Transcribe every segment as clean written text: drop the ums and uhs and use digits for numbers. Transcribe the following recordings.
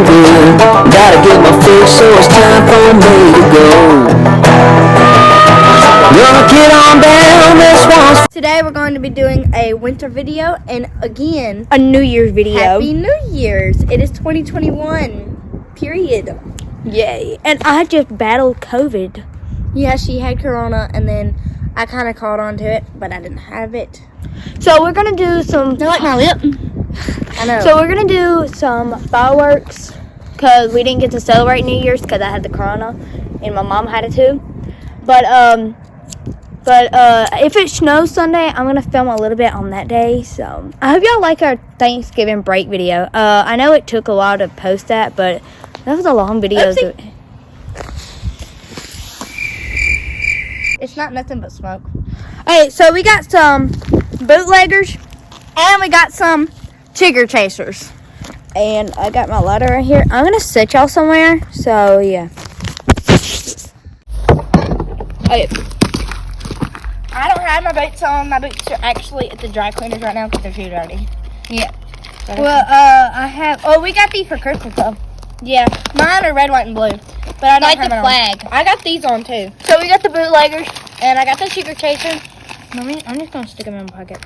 feeling good. Gotta get my fix, so it's time for me to go. Gonna get on down this one. Today we're going to be doing a winter video and again a New Year's video. Happy New Year's. It is 2021. Period. Yay. And I just battled COVID. Yeah, she had corona and then I kind of caught on to it, but I didn't have it. So we're going to do some... They're like, yep. I know. So we're going to do some fireworks because we didn't get to celebrate New Year's because I had the corona and my mom had it too. But if it snows Sunday, I'm going to film a little bit on that day. So I hope y'all like our Thanksgiving break video. I know it took a while to post that, but that was a long video. It's not nothing but smoke. Alright, so we got some bootleggers And we got some chigger chasers. and I got my lighter right here. I'm going to set y'all somewhere. So yeah. Okay. I don't have my boots on. My boots are actually at the dry cleaners right now because they're too dirty. Yeah. Well, I have... Oh, we got these for Christmas, though. Yeah. Mine are red, white, and blue. But I don't Like have the it flag. on. I got these on, too. So we got the bootleggers, and I got the chigger chaser. I'm just going to stick them in my pocket.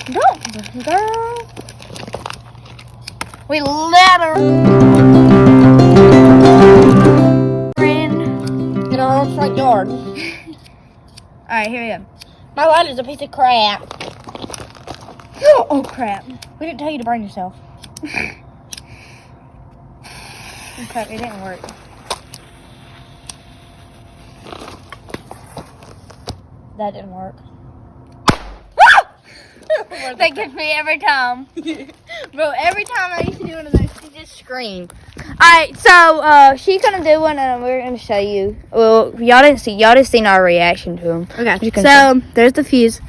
Don't, girl. We let her. In our own front yard. Alright, here we go. My lighter's a piece of crap. Oh, crap. We didn't tell you to burn yourself. Okay, it didn't work. That didn't work. That gets me every time. Bro, every time I used to do one of those, she just screamed. Alright, so she's gonna do one and we're gonna show you. Well, y'all just seen our reaction to them. Okay, so there's the fuse.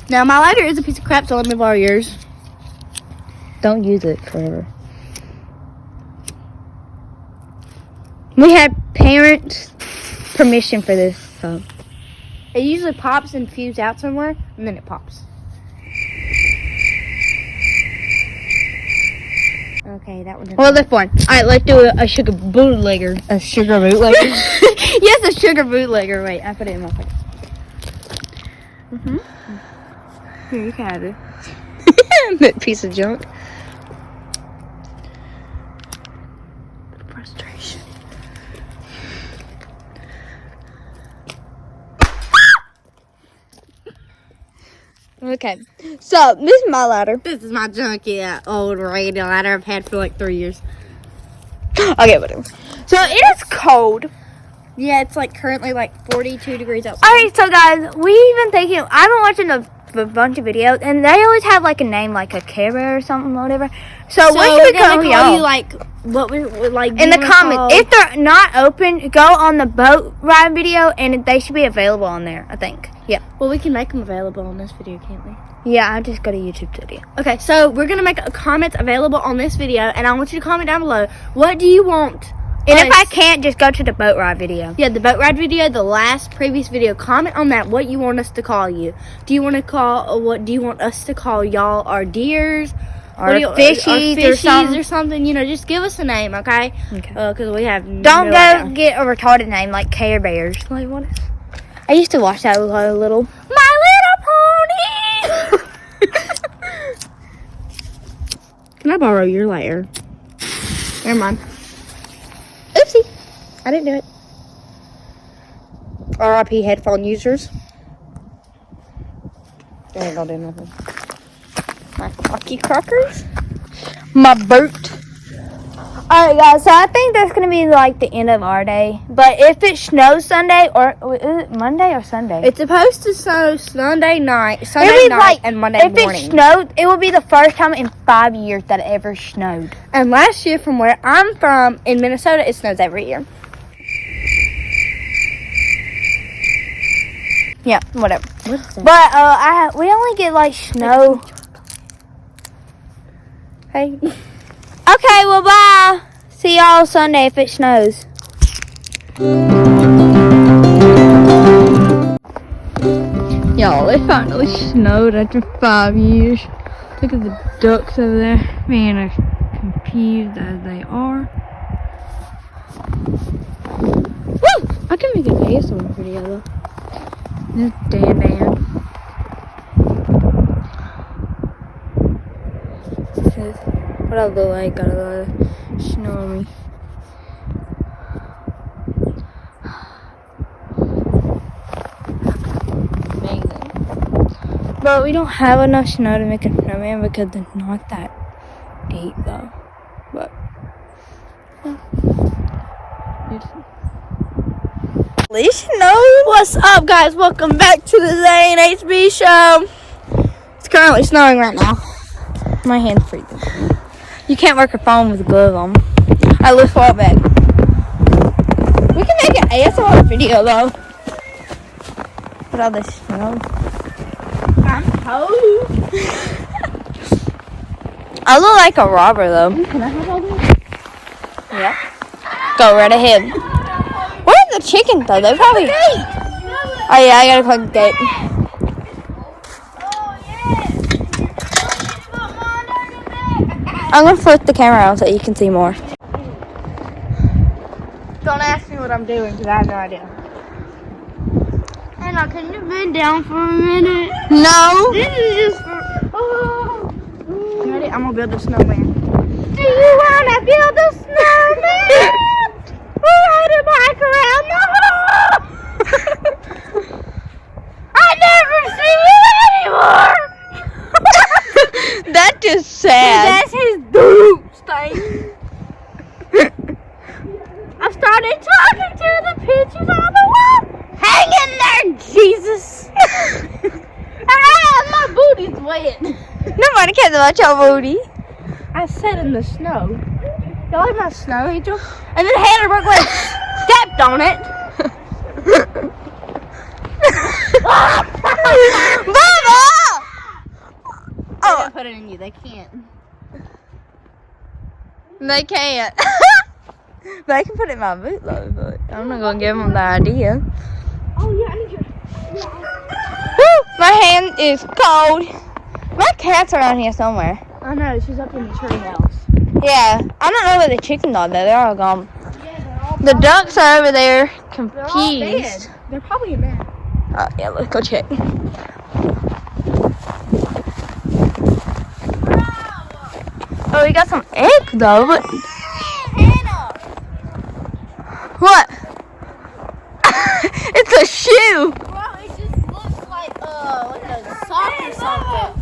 Now, my lighter is a piece of crap, so let me borrow yours. Don't use it forever. We had parents' permission for this, so. It usually pops and fuses out somewhere, and then it pops. Okay, that one. Well, that's fine. Alright, let's do a sugar bootlegger. A sugar bootlegger? Yes, a sugar bootlegger. Wait, I put it in my pocket. Here, you can have it. That piece of junk. Frustration. Okay, so this is my ladder. This is my junky old radio lighter I've had for like 3 years. Okay, whatever. So it is cold. Yeah, it's like currently like 42 degrees outside. Alright, so guys, we've been thinking, I've been watching a bunch of videos, and they always have like a name, like a Care Bear or something, whatever. So what should we call y'all? You like what we like In the comments, if they're not open, go on the boat ride video, and they should be available on there, I think. Yeah. Well, we can make them available on this video, can't we? Yeah, I just got a YouTube studio. Okay, so we're gonna make comments available on this video, and I want you to comment down below. What do you want? And if I can't, just go to the boat ride video. Yeah, the boat ride video, the last previous video. Comment on that. What you want us to call you? Do you want to call? What do you want us to call y'all? Our deers, or fishies, or something? You know, just give us a name, okay? Okay. Because we have. Don't go get a retarded name like Care Bears. Like what? I used to watch that when I was little. My Little Pony. Can I borrow your lighter? Never mind. Oopsie. I didn't do it. R.I.P. headphone users. They ain't gonna do nothing. My cocky crackers. My boot. Alright guys, so I think that's going to be like the end of our day. But if it snows Sunday, or is it Monday or Sunday? It's supposed to snow Sunday night and Monday morning. If it snowed, it will be the first time in 5 years that it ever snowed. And last year, from where I'm from, in Minnesota, it snows every year. Yeah, whatever. What is that? But we only get like snow. Hey. Okay, well bye. See y'all Sunday if it snows. Y'all, it finally snowed after 5 years. Look at the ducks over there, being as confused as they are. Woo! I can make an ASMR video though. This Dan. What I look like, got a lot of snow on me. Amazing. But we don't have enough snow to make a snowman because they're not that deep though. But yeah. Beautiful. What's up, guys? Welcome back to the Zane HB show. It's currently snowing right now. My hand's freezing. You can't work your phone with a glove on. Alright, let's fall back. We can make an ASMR video though. Put all this snow. I'm cold. I look like a robber though. Can I have all this? Yeah. Go right ahead. Where's the chicken though? They probably. Oh yeah, I gotta plug the gate. I'm gonna flip the camera around so you can see more. Don't ask me what I'm doing because I have no idea. Hannah, can you bend down for a minute? No. This is just for. Oh. You ready? I'm gonna build a snowman. Do you wanna build a snowman? Ride a bike around the hall. I never see you anymore. That's just sad. That's his doomsday. I started talking to the pictures on the wall. Hang in there, Jesus. My booty's wet. Nobody cares about your booty. I sat in the snow. You like my snow, Angel? And then Hannah Brooklyn stepped on it. Mama! They didn't put it in you. They can't. They can't. But I can put it in my boot though, but I'm not gonna give them the idea. Oh yeah, I need your. Woo! My hand is cold. My cat's around here somewhere. I know, she's up in the tree house. Yeah, I don't know where the chickens are though. They're all gone. Yeah, they're all The ducks are over there, They're all confused. dead. They're probably in bed. Oh yeah, let's go check. Oh, we got some eggs though. But... Hannah! What? It's a shoe. Bro, it just looks like a sock or something.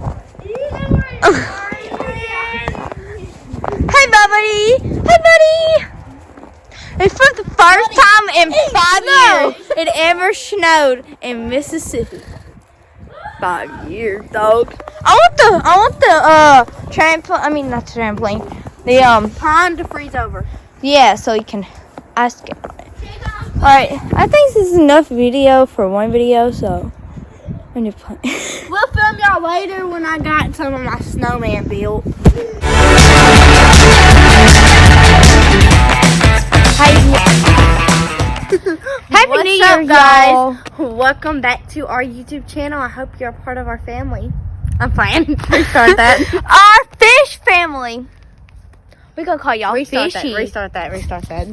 Hey, buddy. Hey, buddy. It's for the first time in 5 years it ever snowed in Mississippi. 5 years, dog. I want the trampoline. I mean, not the trampoline. The Pond to freeze over. yeah, so you can ask it. All right, I think this is enough video for one video, so I'm gonna play. We'll film y'all later when I got some of my snowman built. Happy What's New Year, up, guys? y'all. Welcome back to our YouTube channel. I hope you're a part of our family. I'm playing. Restart that. Our fish family. We gonna call y'all Restart fishy. that. Restart that. Restart that.